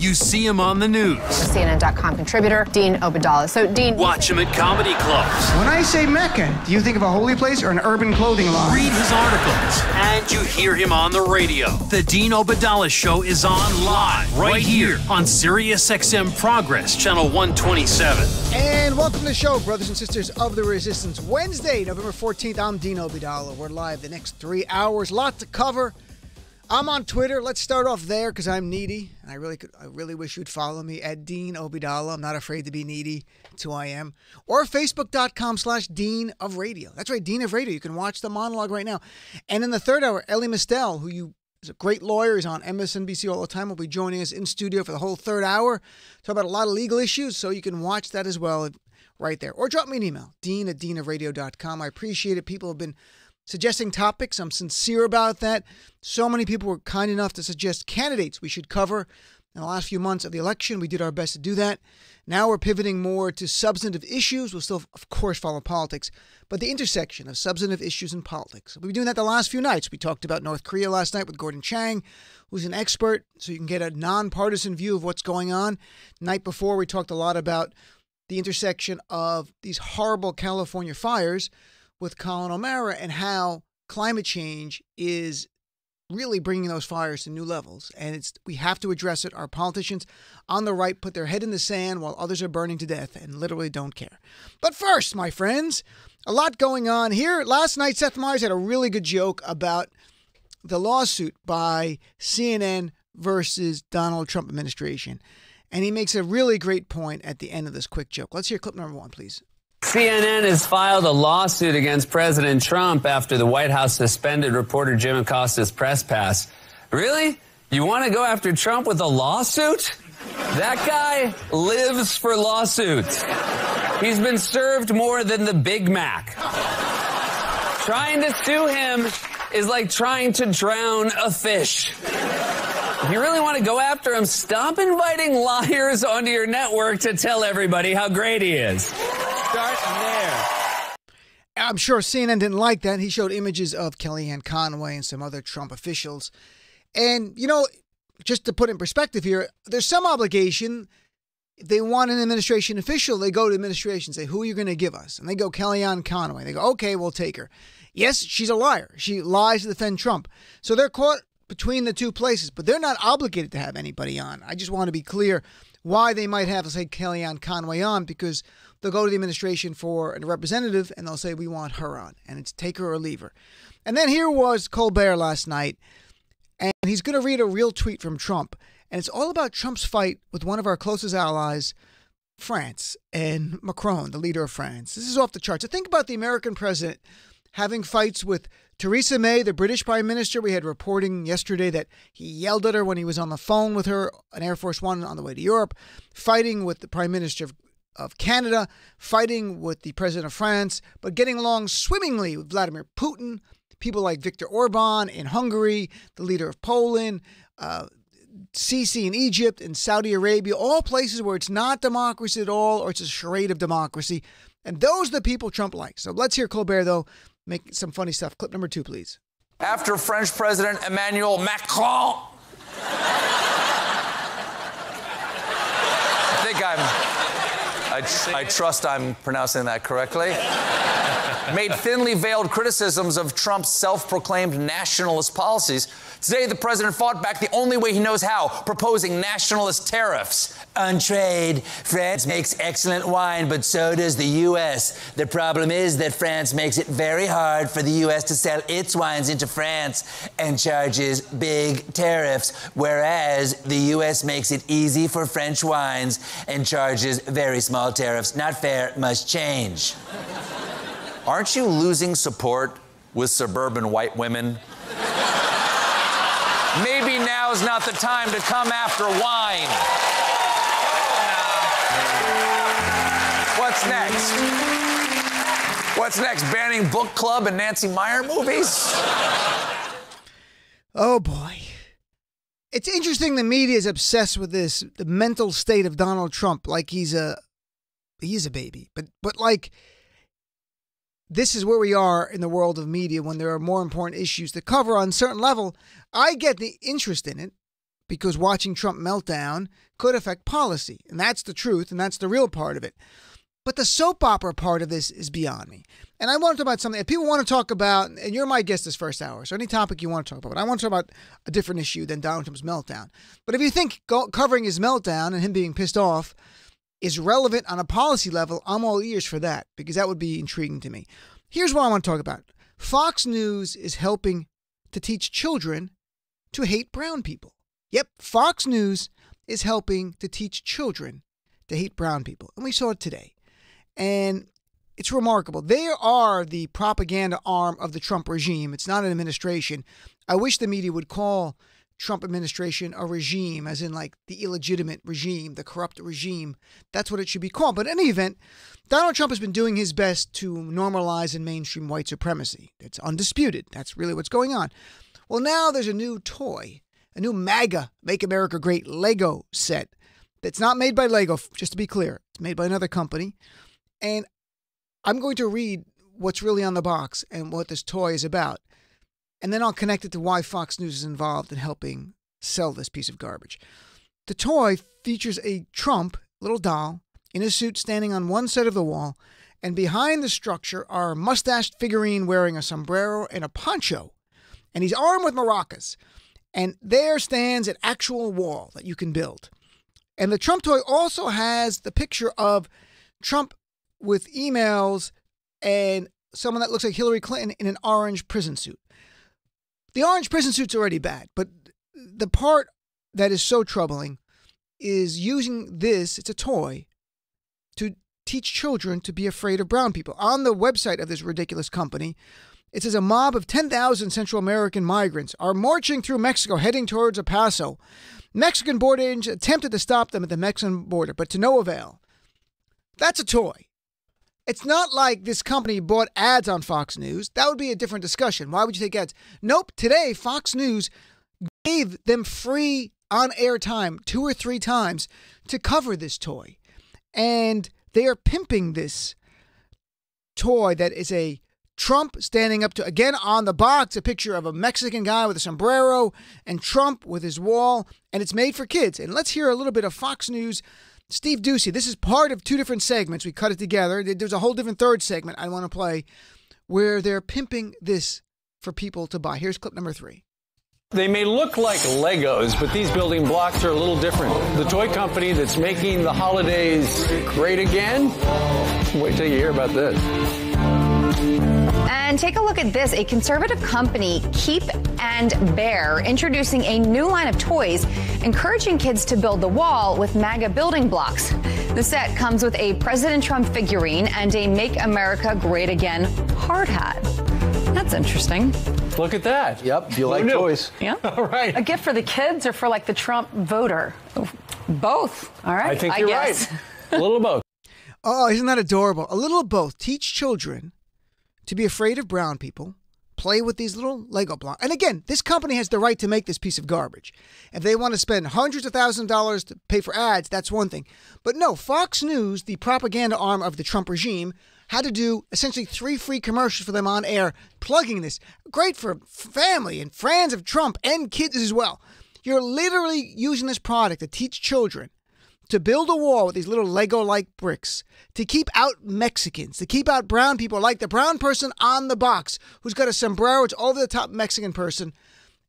you see him on the news. CNN.com contributor Dean Obeidallah. So, Dean, watch him at comedy clubs. When I say Mecca, do you think of a holy place or an urban clothing line? Read his articles, and you hear him on the radio. The Dean Obeidallah Show is on live right here on SiriusXM Progress, channel 127. And welcome to the show, brothers and sisters of the Resistance. Wednesday, November 14th, I'm Dean Obeidallah. We're live the next 3 hours. Lot to cover. I'm on Twitter. Let's start off there because I'm needy. And I really wish you'd follow me at Dean Obeidallah. I'm not afraid to be needy. It's who I am. Or Facebook.com/Dean of Radio. That's right, Dean of Radio. You can watch the monologue right now. And in the third hour, Elie Mystal, who is a great lawyer. He's on MSNBC all the time. Will be joining us in studio for the whole third hour. Talk about a lot of legal issues, so you can watch that as well right there. Or drop me an email, dean@deanofradio.com. I appreciate it. People have been suggesting topics. I'm sincere about that. So many people were kind enough to suggest candidates we should cover in the last few months of the election. We did our best to do that. Now we're pivoting more to substantive issues. We'll still, of course, follow politics, but the intersection of substantive issues and politics. We've been doing that the last few nights. We talked about North Korea last night with Gordon Chang, who's an expert, so you can get a nonpartisan view of what's going on. The night before, we talked a lot about the intersection of these horrible California fires with Colin O'Mara and how climate change is really bringing those fires to new levels. And we have to address it. Our politicians on the right put their head in the sand while others are burning to death and literally don't care. But first, my friends, a lot going on here. Last night, Seth Meyers had a really good joke about the lawsuit by CNN versus Donald Trump administration. And he makes a really great point at the end of this quick joke. Let's hear clip number 1, please. CNN has filed a lawsuit against President Trump after the White House suspended reporter Jim Acosta's press pass. Really? You want to go after Trump with a lawsuit? That guy lives for lawsuits. He's been served more than the Big Mac. Trying to sue him is like trying to drown a fish. If you really want to go after him, stop inviting liars onto your network to tell everybody how great he is. Start there. I'm sure CNN didn't like that. He showed images of Kellyanne Conway and some other Trump officials. And, you know, just to put in perspective here, there's some obligation. If they want an administration official, they go to administration and say, who are you going to give us? And they go Kellyanne Conway. They go, okay, we'll take her. Yes, she's a liar. She lies to defend Trump. So they're caught between the two places, but they're not obligated to have anybody on. I just want to be clear why they might have, say, Kellyanne Conway on, because they'll go to the administration for a representative and they'll say, we want her on, and it's take her or leave her. And then here was Colbert last night, and he's going to read a real tweet from Trump, and it's all about Trump's fight with one of our closest allies, France, and Macron, the leader of France. This is off the charts. So think about the American president having fights with Theresa May, the British Prime Minister. We had reporting yesterday that he yelled at her when he was on the phone with her on Air Force One on the way to Europe, fighting with the Prime Minister of Canada, fighting with the President of France, but getting along swimmingly with Vladimir Putin, people like Viktor Orban in Hungary, the leader of Poland, Sisi in Egypt, and Saudi Arabia, all places where it's not democracy at all, or it's a charade of democracy. And those are the people Trump likes. So let's hear Colbert, though, make some funny stuff. Clip number 2, please. After French President Emmanuel Macron, I trust I'm pronouncing that correctly, made thinly veiled criticisms of Trump's self-proclaimed nationalist policies. Today, the president fought back the only way he knows how, proposing nationalist tariffs. On trade, France makes excellent wine, but so does the U.S. The problem is that France makes it very hard for the U.S. to sell its wines into France and charges big tariffs, whereas the U.S. makes it easy for French wines and charges very small tariffs. Not fair, must change. Aren't you losing support with suburban white women? Maybe now's not the time to come after wine. What's next? What's next? Banning book club and Nancy Meyer movies? Oh, boy. It's interesting the media is obsessed with this, the mental state of Donald Trump, like he's a baby. But like, this is where we are in the world of media when there are more important issues to cover on a certain level. I get the interest in it, because watching Trump meltdown could affect policy. And that's the truth, and that's the real part of it. But the soap opera part of this is beyond me. And I want to talk about something. If people want to talk about, and you're my guest this first hour, so any topic you want to talk about, but I want to talk about a different issue than Donald Trump's meltdown. But if you think covering his meltdown and him being pissed off is relevant on a policy level, I'm all ears for that, because that would be intriguing to me. Here's what I want to talk about. Fox News is helping to teach children to hate brown people. Yep, Fox News is helping to teach children to hate brown people. And we saw it today. And it's remarkable. They are the propaganda arm of the Trump regime. It's not an administration. I wish the media would call Trump administration a regime, as in like the illegitimate regime, the corrupt regime. That's what it should be called. But in any event, Donald Trump has been doing his best to normalize and mainstream white supremacy. It's undisputed. That's really what's going on. Well, now there's a new toy, a new MAGA, Make America Great Lego set that's not made by Lego, just to be clear. It's made by another company. And I'm going to read what's really on the box and what this toy is about. And then I'll connect it to why Fox News is involved in helping sell this piece of garbage. The toy features a Trump little doll in a suit standing on one side of the wall. And behind the structure are a mustached figurine wearing a sombrero and a poncho. And he's armed with maracas. And there stands an actual wall that you can build. And the Trump toy also has the picture of Trump with emails and someone that looks like Hillary Clinton in an orange prison suit. The orange prison suit's already bad, but the part that is so troubling is using this, it's a toy, to teach children to be afraid of brown people. On the website of this ridiculous company, it says a mob of 10,000 Central American migrants are marching through Mexico heading towards El Paso. Mexican border agents attempted to stop them at the Mexican border, but to no avail. That's a toy. It's not like this company bought ads on Fox News. That would be a different discussion. Why would you take ads? Nope. Today, Fox News gave them free on-air time 2 or 3 times to cover this toy. And they are pimping this toy that is a Trump standing up to, again, on the box, a picture of a Mexican guy with a sombrero and Trump with his wall. And it's made for kids. And let's hear a little bit of Fox News. Steve Doocy, this is part of 2 different segments. We cut it together. There's a whole different third segment I want to play where they're pimping this for people to buy. Here's clip number 3. They may look like Legos, but these building blocks are a little different. The toy company that's making the holidays great again? Wait till you hear about this. And take a look at this. A conservative company, Keep and Bear, introducing a new line of toys, encouraging kids to build the wall with MAGA building blocks. The set comes with a President Trump figurine and a Make America Great Again hard hat. That's interesting. Look at that. Yep, you like toys. Yeah. All right. A gift for the kids or for like the Trump voter? Both. All right. I think you're guess. right. A little of both. Oh, isn't that adorable? A little of both. Teach children to be afraid of brown people, play with these little Lego blocks. And again, this company has the right to make this piece of garbage. If they want to spend hundreds of thousands of dollars to pay for ads, that's one thing. But no, Fox News, the propaganda arm of the Trump regime, had to do essentially 3 free commercials for them on air, plugging this. Great for family and friends of Trump and kids as well. You're literally using this product to teach children to build a wall with these little Lego-like bricks, to keep out Mexicans, to keep out brown people, like the brown person on the box who's got a sombrero, it's over-the-top Mexican person.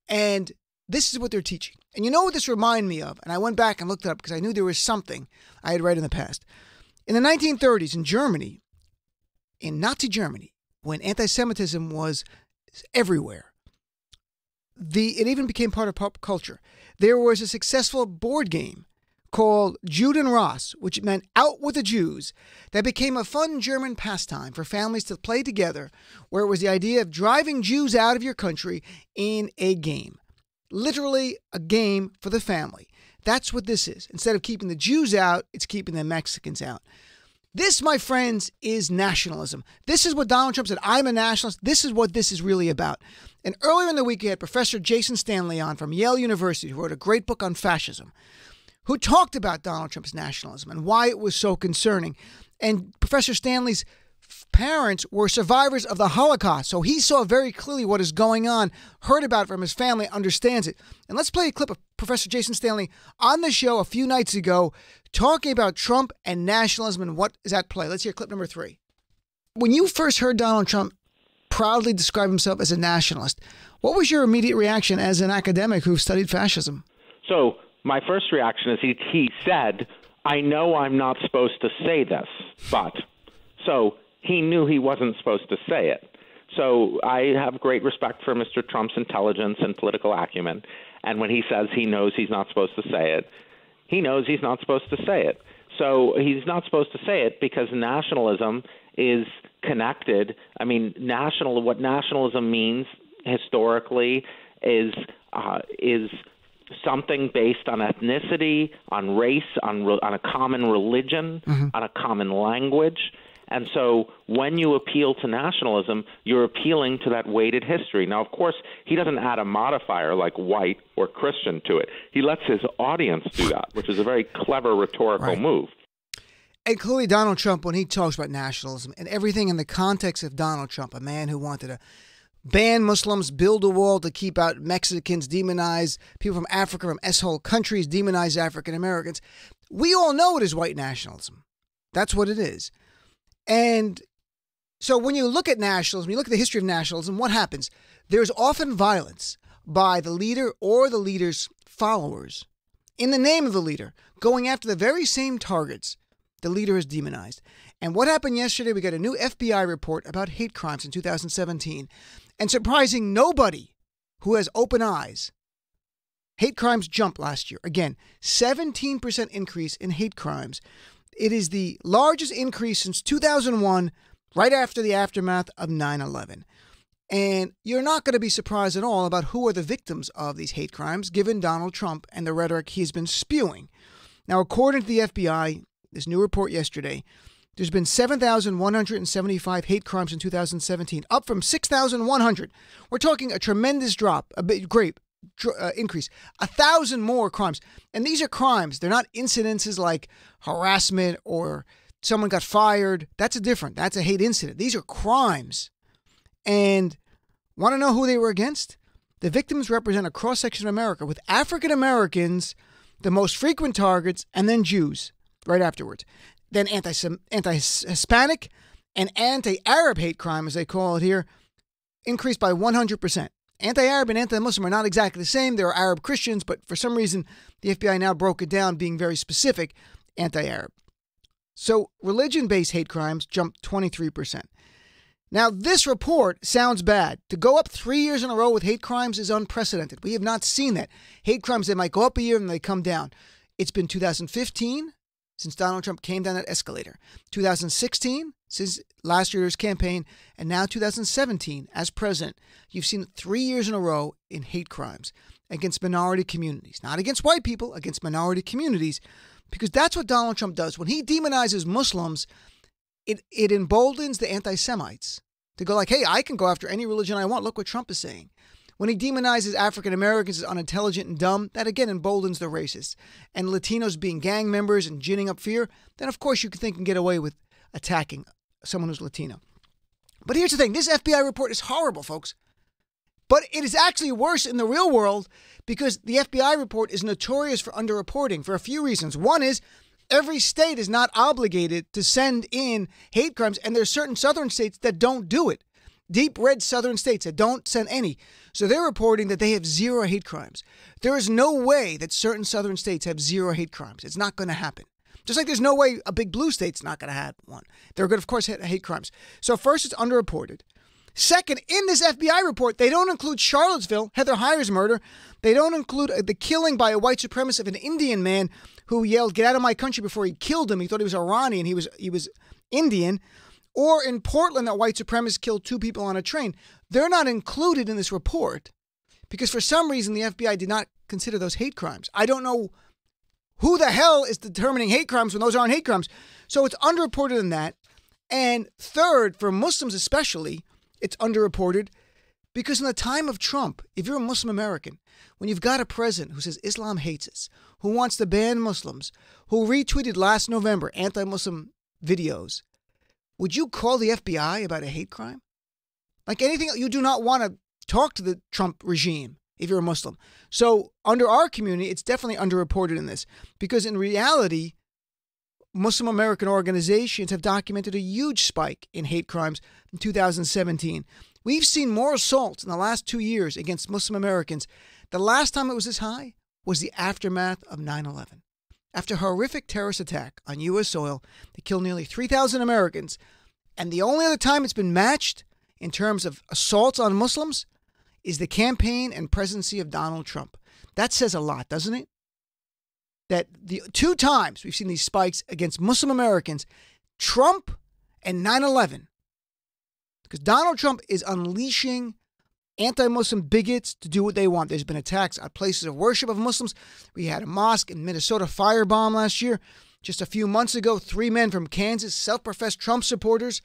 And this is what they're teaching. And you know what this reminded me of? And I went back and looked it up because I knew there was something I had read in the past. In the 1930s in Germany, in Nazi Germany, when anti-Semitism was everywhere, it even became part of pop culture. There was a successful board game called Juden Ross, which meant Out with the Jews, that became a fun German pastime for families to play together, where it was the idea of driving Jews out of your country in a game. Literally a game for the family. That's what this is. Instead of keeping the Jews out, it's keeping the Mexicans out. This, my friends, is nationalism. This is what Donald Trump said. I'm a nationalist. This is what this is really about. And earlier in the week, we had Professor Jason Stanley on from Yale University, who wrote a great book on fascism, who talked about Donald Trump's nationalism and why it was so concerning. And Professor Stanley's parents were survivors of the Holocaust. So he saw very clearly what is going on, heard about it from his family, understands it. And let's play a clip of Professor Jason Stanley on the show a few nights ago talking about Trump and nationalism and what is at play. Let's hear clip number 3. When you first heard Donald Trump proudly describe himself as a nationalist, what was your immediate reaction as an academic who studied fascism? So my first reaction is he said, I know I'm not supposed to say this, but. So he knew he wasn't supposed to say it. So I have great respect for Mr. Trump's intelligence and political acumen. And when he says he knows he's not supposed to say it, he knows he's not supposed to say it. So he's not supposed to say it because nationalism is connected. I mean, what nationalism means historically is something based on ethnicity, on race, on a common religion, on a common language. And so when you appeal to nationalism, you're appealing to that weighted history. Now, of course, he doesn't add a modifier like white or Christian to it. He lets his audience do that, which is a very clever rhetorical move. And clearly Donald Trump, when he talks about nationalism and everything in the context of Donald Trump, a man who wanted to ban Muslims, build a wall to keep out Mexicans, demonize people from Africa, from S-hole countries, demonize African Americans, we all know it is white nationalism. That's what it is. And so when you look at nationalism, you look at the history of nationalism, what happens? There's often violence by the leader or the leader's followers in the name of the leader, going after the very same targets the leader has demonized. And what happened yesterday, we got a new FBI report about hate crimes in 2017. And surprising nobody who has open eyes, hate crimes jumped last year. Again, 17% increase in hate crimes. It is the largest increase since 2001, right after the aftermath of 9/11. And you're not going to be surprised at all about who are the victims of these hate crimes, given Donald Trump and the rhetoric he's been spewing. Now, according to the FBI, this new report yesterday, there's been 7,175 hate crimes in 2017, up from 6,100. We're talking a tremendous drop, a big, great increase, 1,000 more crimes. And these are crimes. They're not incidences like harassment or someone got fired. That's a hate incident. These are crimes. And want to know who they were against? The victims represent a cross-section of America, with African Americans the most frequent targets, and then Jews right afterwards. Then anti-Hispanic and anti-Arab hate crime, as they call it here, increased by 100%. Anti-Arab and anti-Muslim are not exactly the same. There are Arab Christians, but for some reason, the FBI now broke it down, being very specific, anti-Arab. So religion-based hate crimes jumped 23%. Now, this report sounds bad. To go up 3 years in a row with hate crimes is unprecedented. We have not seen that. Hate crimes, they might go up a year and they come down. It's been 2015 since Donald Trump came down that escalator. 2016 since last year's campaign, and now 2017 as president. You've seen 3 years in a row in hate crimes against minority communities. Not against white people, against minority communities, because that's what Donald Trump does. When he demonizes Muslims, it emboldens the anti-Semites to go like, hey, I can go after any religion I want. Look what Trump is saying. When he demonizes African Americans as unintelligent and dumb, that again emboldens the racists. And Latinos being gang members and ginning up fear, then of course you can think and get away with attacking someone who's Latino. But here's the thing. This FBI report is horrible, folks. But it is actually worse in the real world because the FBI report is notorious for underreporting for a few reasons. One is every state is not obligated to send in hate crimes, and there's certain southern states that don't do it. Deep red southern states that don't send any. So they're reporting that they have zero hate crimes. There is no way that certain southern states have zero hate crimes. It's not going to happen. Just like there's no way a big blue state's not going to have one. They're going to, of course, hate crimes. So first, it's underreported. Second, in this FBI report, they don't include Charlottesville, Heather Heyer's murder. They don't include the killing by a white supremacist of an Indian man who yelled, "Get out of my country," before he killed him. He thought he was Iranian. He was Indian. Or in Portland, that white supremacist killed 2 people on a train. They're not included in this report because for some reason the FBI did not consider those hate crimes. I don't know who the hell is determining hate crimes when those aren't hate crimes. So it's underreported in that. And third, for Muslims especially, it's underreported because in the time of Trump, if you're a Muslim American, when you've got a president who says Islam hates us, who wants to ban Muslims, who retweeted last November anti-Muslim videos, would you call the FBI about a hate crime? Like anything, you do not want to talk to the Trump regime if you're a Muslim. So under our community, it's definitely underreported in this, because in reality, Muslim American organizations have documented a huge spike in hate crimes in 2017. We've seen more assaults in the last 2 years against Muslim Americans. The last time it was this high was the aftermath of 9/11. After a horrific terrorist attack on U.S. soil that killed nearly 3,000 Americans, and the only other time it's been matched in terms of assaults on Muslims is the campaign and presidency of Donald Trump. That says a lot, doesn't it? That the 2 times we've seen these spikes against Muslim Americans, Trump and 9/11, because Donald Trump is unleashing anti-Muslim bigots to do what they want. There's been attacks on places of worship of Muslims. We had a mosque in Minnesota firebomb last year. Just a few months ago, 3 men from Kansas, self-professed Trump supporters,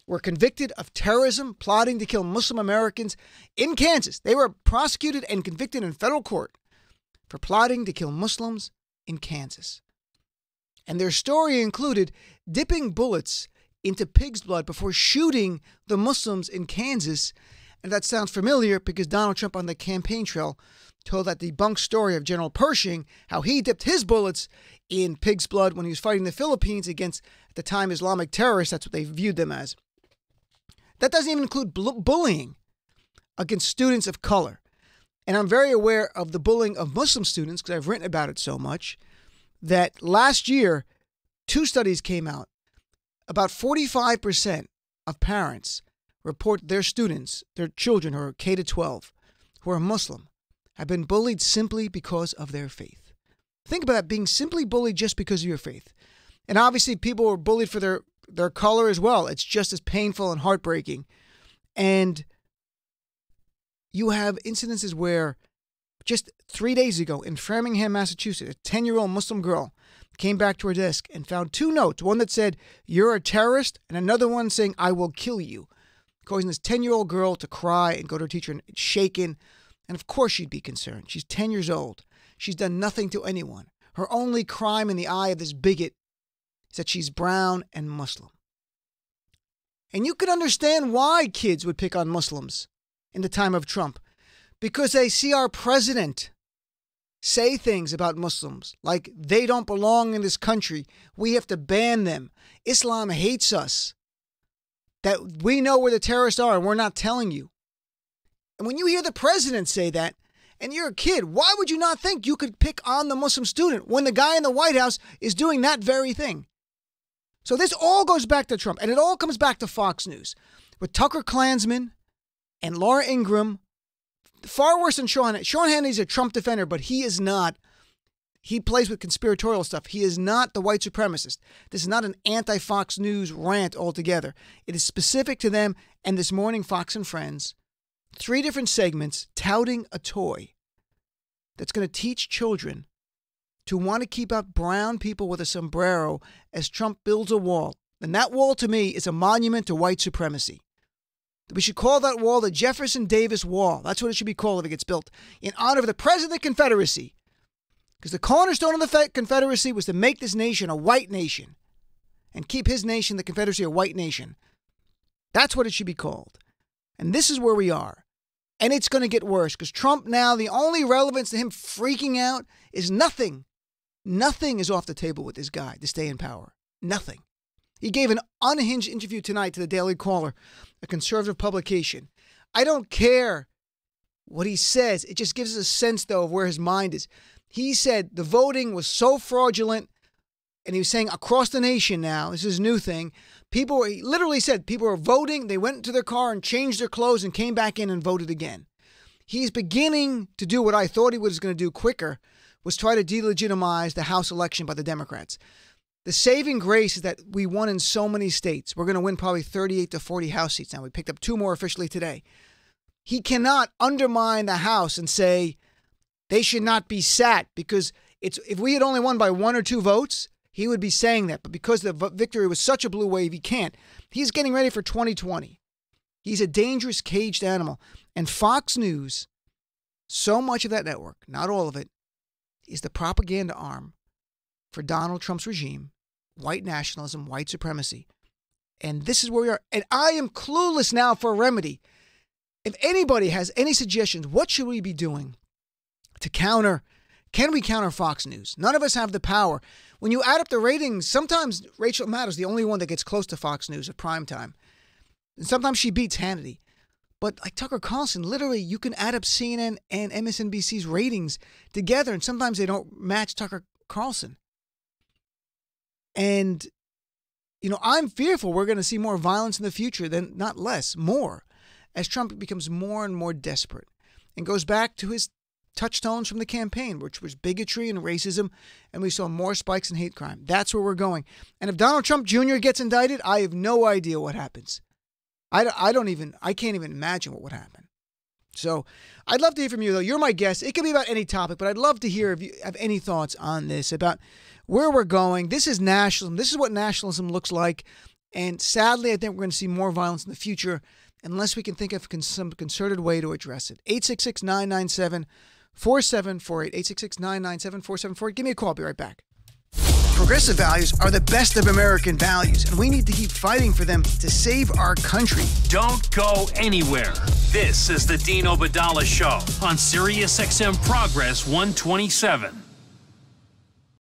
were convicted of terrorism, plotting to kill Muslim Americans in Kansas. They were prosecuted and convicted in federal court for plotting to kill Muslims in Kansas. And their story included dipping bullets into pig's blood before shooting the Muslims in Kansas. And that sounds familiar because Donald Trump on the campaign trail told that debunked story of General Pershing, how he dipped his bullets in pig's blood when he was fighting the Philippines against, at the time, Islamic terrorists. That's what they viewed them as. That doesn't even include bullying against students of color. And I'm very aware of the bullying of Muslim students because I've written about it so much that last year, 2 studies came out. About 45% of parents report their students, their children who are K to 12, who are Muslim, have been bullied simply because of their faith. Think about that, being simply bullied just because of your faith. And obviously people were bullied for their color as well. It's just as painful and heartbreaking. And you have incidences where just 3 days ago in Framingham, Massachusetts, a 10-year-old Muslim girl came back to her desk and found 2 notes, one that said, "You're a terrorist," and another one saying, "I will kill you," causing this 10-year-old girl to cry and go to her teacher and shaken. And of course she'd be concerned. She's 10 years old. She's done nothing to anyone. Her only crime in the eye of this bigot is that she's brown and Muslim. And you can understand why kids would pick on Muslims in the time of Trump, because they see our president say things about Muslims like they don't belong in this country. We have to ban them. Islam hates us. That we know where the terrorists are and we're not telling you. And when you hear the president say that, and you're a kid, why would you not think you could pick on the Muslim student when the guy in the White House is doing that very thing? So this all goes back to Trump, and it all comes back to Fox News with Tucker Klansman and Laura Ingraham. Far worse than Sean Hannity. Sean Hannity's a Trump defender, but he is not. He plays with conspiratorial stuff. He is not the white supremacist. This is not an anti-Fox News rant altogether. It is specific to them. And this morning, Fox and Friends, 3 different segments touting a toy that's going to teach children to want to keep out brown people with a sombrero as Trump builds a wall. And that wall, to me, is a monument to white supremacy. We should call that wall the Jefferson Davis Wall. That's what it should be called if it gets built, in honor of the President of the Confederacy. Because the cornerstone of the Confederacy was to make this nation a white nation and keep his nation, the Confederacy, a white nation. That's what it should be called. And this is where we are. And it's going to get worse because Trump now, the only relevance to him freaking out is nothing. Nothing is off the table with this guy to stay in power. Nothing. He gave an unhinged interview tonight to the Daily Caller, a conservative publication. I don't care what he says. It just gives us a sense, though, of where his mind is. He said the voting was so fraudulent, and he was saying across the nation now, this is a new thing, he literally said people were voting, they went into their car and changed their clothes and came back in and voted again. He's beginning to do what I thought he was going to do quicker, was try to delegitimize the House election by the Democrats. The saving grace is that we won in so many states. We're going to win probably 38 to 40 House seats now. We picked up 2 more officially today. He cannot undermine the House and say they should not be sat because if we had only won by 1 or 2 votes, he would be saying that. But because the victory was such a blue wave, he can't. He's getting ready for 2020. He's a dangerous caged animal. And Fox News, so much of that network, not all of it, is the propaganda arm for Donald Trump's regime, white nationalism, white supremacy. And this is where we are. And I am clueless now for a remedy. If anybody has any suggestions, what should we be doing to counter? Can we counter Fox News? None of us have the power. When you add up the ratings, sometimes Rachel Maddow is the only one that gets close to Fox News at prime time. And sometimes she beats Hannity. But like Tucker Carlson, literally, you can add up CNN and MSNBC's ratings together, and sometimes they don't match Tucker Carlson. And, I'm fearful we're going to see more violence in the future than, not less, more, as Trump becomes more and more desperate and goes back to his touchstones from the campaign, which was bigotry and racism, and we saw more spikes in hate crime. That's where we're going. And if Donald Trump Jr. gets indicted, I have no idea what happens. I can't even imagine what would happen. So I'd love to hear from you, though. You're my guest. It could be about any topic, but I'd love to hear if you have any thoughts on this, about where we're going. This is nationalism. This is what nationalism looks like. And sadly, I think we're going to see more violence in the future unless we can think of some concerted way to address it. 866-997-4748. 866-997-4748. Give me a call. I'll be right back. Progressive values are the best of American values, and we need to keep fighting for them to save our country. Don't go anywhere. This is the Dean Obeidallah Show on Sirius XM Progress 127.